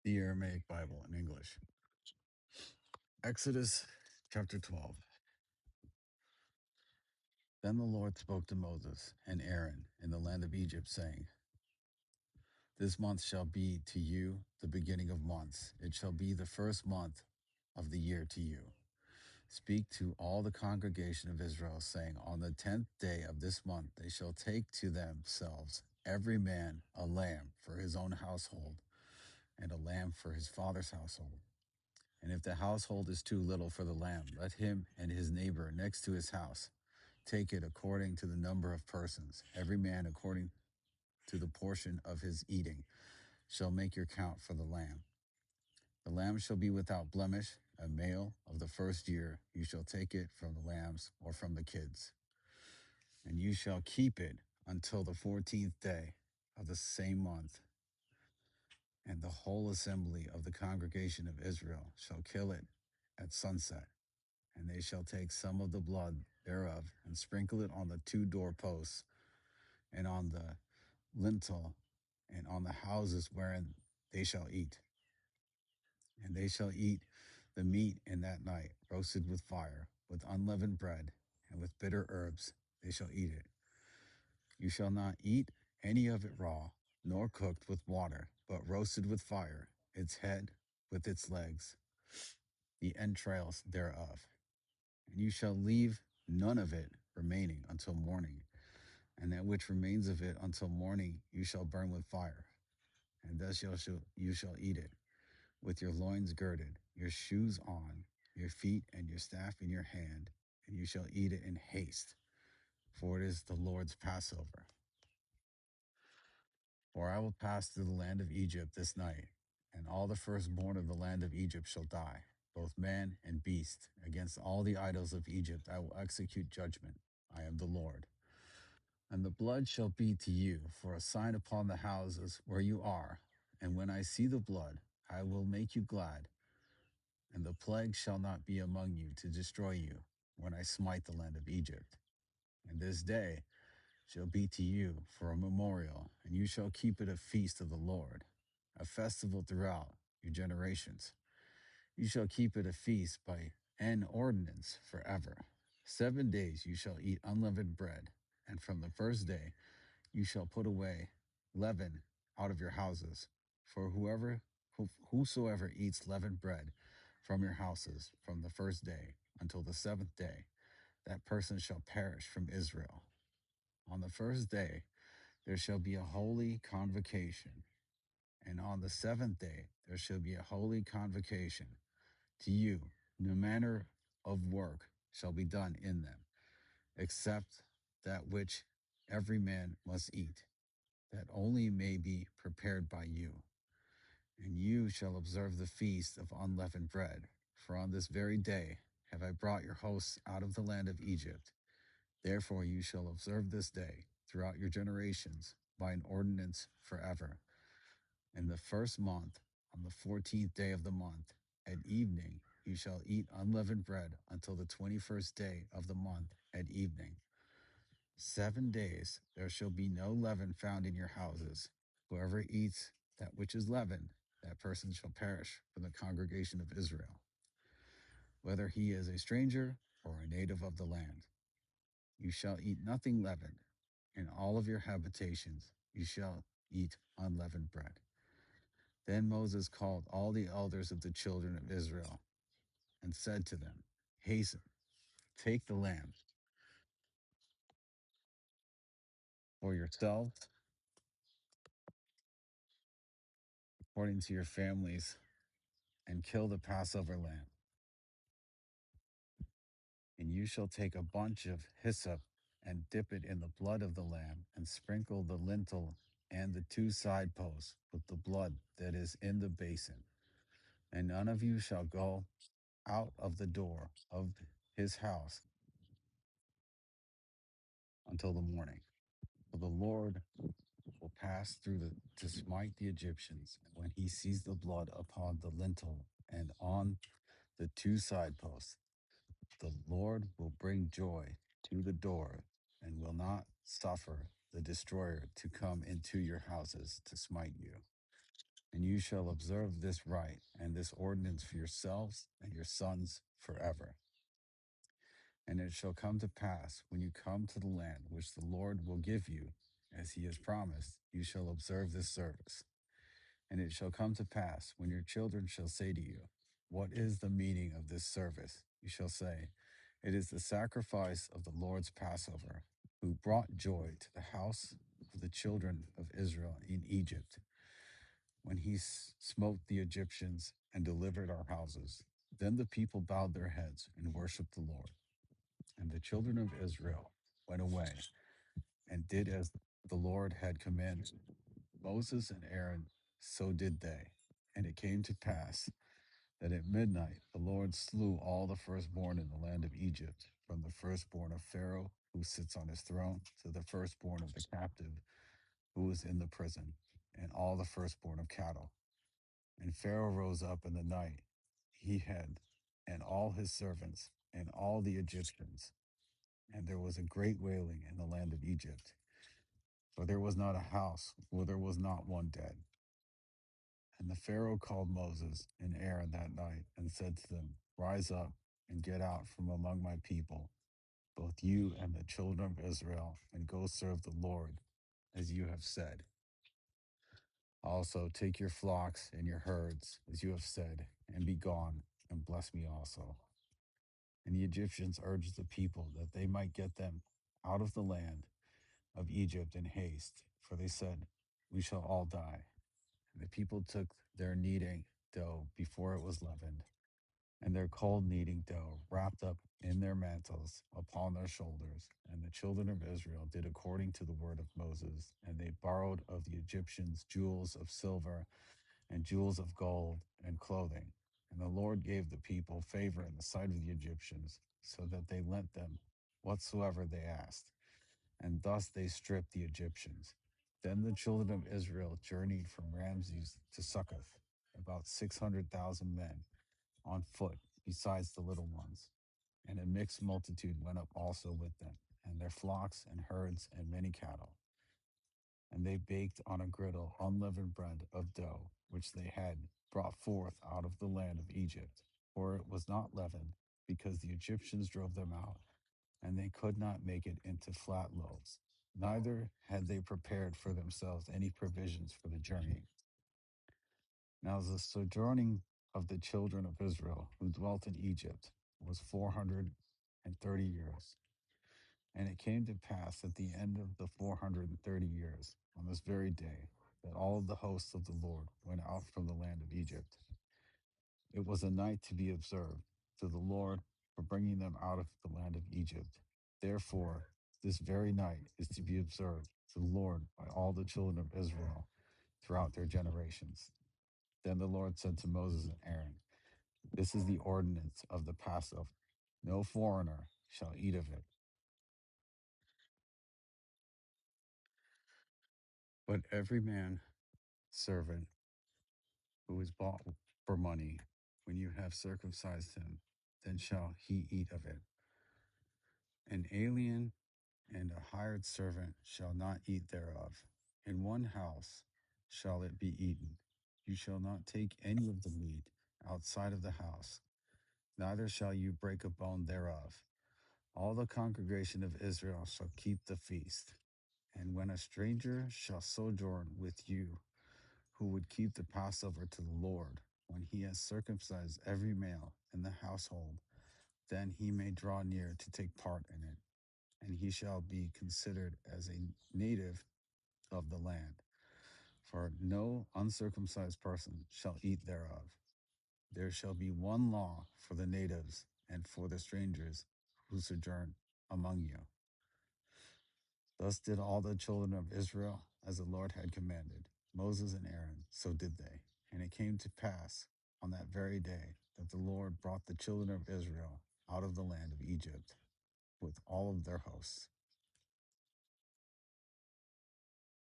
The Aramaic Bible in English. Exodus chapter 12. Then the Lord spoke to Moses and Aaron in the land of Egypt, saying, This month shall be to you the beginning of months. It shall be the first month of the year to you. Speak to all the congregation of Israel, saying, On the 10th day of this month they shall take to themselves every man a lamb for his own household, and a lamb for his father's household. And if the household is too little for the lamb, let him and his neighbor next to his house take it according to the number of persons. Every man according to the portion of his eating shall make your count for the lamb. The lamb shall be without blemish, a male of the first year. You shall take it from the lambs or from the kids. And you shall keep it until the 14th day of the same month. And the whole assembly of the congregation of Israel shall kill it at sunset. And they shall take some of the blood thereof and sprinkle it on the two doorposts and on the lintel and on the houses wherein they shall eat. And they shall eat the meat in that night, roasted with fire, with unleavened bread, and with bitter herbs they shall eat it. You shall not eat any of it raw, nor cooked with water, but roasted with fire, its head with its legs, the entrails thereof. And you shall leave none of it remaining until morning, and that which remains of it until morning you shall burn with fire. And thus you shall eat it, with your loins girded, your shoes on, your feet and your staff in your hand, and you shall eat it in haste, for it is the Lord's Passover. For I will pass through the land of Egypt this night, and all the firstborn of the land of Egypt shall die, both man and beast. Against all the idols of Egypt I will execute judgment. I am the Lord. And the blood shall be to you for a sign upon the houses where you are. And when I see the blood, I will make you glad. And the plague shall not be among you to destroy you when I smite the land of Egypt. And this day shall be to you for a memorial, and you shall keep it a feast of the Lord, a festival throughout your generations. You shall keep it a feast by an ordinance forever. 7 days you shall eat unleavened bread, and from the first day you shall put away leaven out of your houses. For whosoever eats leavened bread from your houses from the first day until the seventh day, that person shall perish from Israel. On the first day there shall be a holy convocation, and on the seventh day there shall be a holy convocation. To you, no manner of work shall be done in them, except that which every man must eat, that only may be prepared by you. And you shall observe the feast of unleavened bread, for on this very day have I brought your hosts out of the land of Egypt. Therefore you shall observe this day throughout your generations by an ordinance forever. In the first month, on the 14th day of the month, at evening, you shall eat unleavened bread until the 21st day of the month at evening. 7 days there shall be no leaven found in your houses. Whoever eats that which is leavened, that person shall perish from the congregation of Israel, whether he is a stranger or a native of the land. You shall eat nothing leavened. In all of your habitations you shall eat unleavened bread. Then Moses called all the elders of the children of Israel and said to them, Hasten, take the lamb for yourselves according to your families, and kill the Passover lamb. And you shall take a bunch of hyssop and dip it in the blood of the lamb, and sprinkle the lintel and the two side posts with the blood that is in the basin. And none of you shall go out of the door of his house until the morning. For the Lord will pass through to smite the Egyptians. And when he sees the blood upon the lintel and on the two side posts, the Lord will bring joy to the door and will not suffer the destroyer to come into your houses to smite you. And you shall observe this rite and this ordinance for yourselves and your sons forever. And it shall come to pass when you come to the land which the Lord will give you, as he has promised, you shall observe this service. And it shall come to pass when your children shall say to you, what is the meaning of this service? You shall say, it is the sacrifice of the Lord's Passover, who brought joy to the house of the children of Israel in Egypt, when he smote the Egyptians and delivered our houses. Then the people bowed their heads and worshiped the Lord. And the children of Israel went away and did as the Lord had commanded. Moses and Aaron, so did they. And it came to pass that at midnight the Lord slew all the firstborn in the land of Egypt, from the firstborn of Pharaoh, who sits on his throne, to the firstborn of the captive who is in the prison, and all the firstborn of cattle. And Pharaoh rose up in the night, he had, and all his servants, and all the Egyptians. And there was a great wailing in the land of Egypt, for there was not a house where there was not one dead. And the Pharaoh called Moses and Aaron that night and said to them, rise up and get out from among my people, both you and the children of Israel, and go serve the Lord, as you have said. Also, take your flocks and your herds, as you have said, and be gone, and bless me also. And the Egyptians urged the people that they might get them out of the land of Egypt in haste, for they said, we shall all die. And the people took their kneading dough before it was leavened, and their cold kneading dough wrapped up in their mantles upon their shoulders. And the children of Israel did according to the word of Moses, and they borrowed of the Egyptians jewels of silver and jewels of gold and clothing. And the Lord gave the people favor in the sight of the Egyptians, so that they lent them whatsoever they asked. And thus they stripped the Egyptians. Then the children of Israel journeyed from Ramses to Succoth, about 600,000 men on foot, besides the little ones. And a mixed multitude went up also with them, and their flocks and herds and many cattle. And they baked on a griddle unleavened bread of dough, which they had brought forth out of the land of Egypt. For it was not leavened, because the Egyptians drove them out, and they could not make it into flat loaves. Neither had they prepared for themselves any provisions for the journey. Now the sojourning of the children of Israel who dwelt in Egypt was 430 years. And it came to pass at the end of the 430 years, on this very day, that all of the hosts of the Lord went out from the land of Egypt. It was a night to be observed to the Lord for bringing them out of the land of Egypt. Therefore, this very night is to be observed to the Lord by all the children of Israel throughout their generations. Then the Lord said to Moses and Aaron, this is the ordinance of the Passover. No foreigner shall eat of it, but every man servant who is bought for money, when you have circumcised him, then shall he eat of it. An alien and a hired servant shall not eat thereof. In one house shall it be eaten. You shall not take any of the meat outside of the house, neither shall you break a bone thereof. All the congregation of Israel shall keep the feast. And when a stranger shall sojourn with you, who would keep the Passover to the Lord, when he has circumcised every male in the household, then he may draw near to take part in it, and he shall be considered as a native of the land. For no uncircumcised person shall eat thereof. There shall be one law for the natives and for the strangers who sojourn among you. Thus did all the children of Israel as the Lord had commanded. Moses and Aaron, so did they. And it came to pass on that very day that the Lord brought the children of Israel out of the land of Egypt with all of their hosts.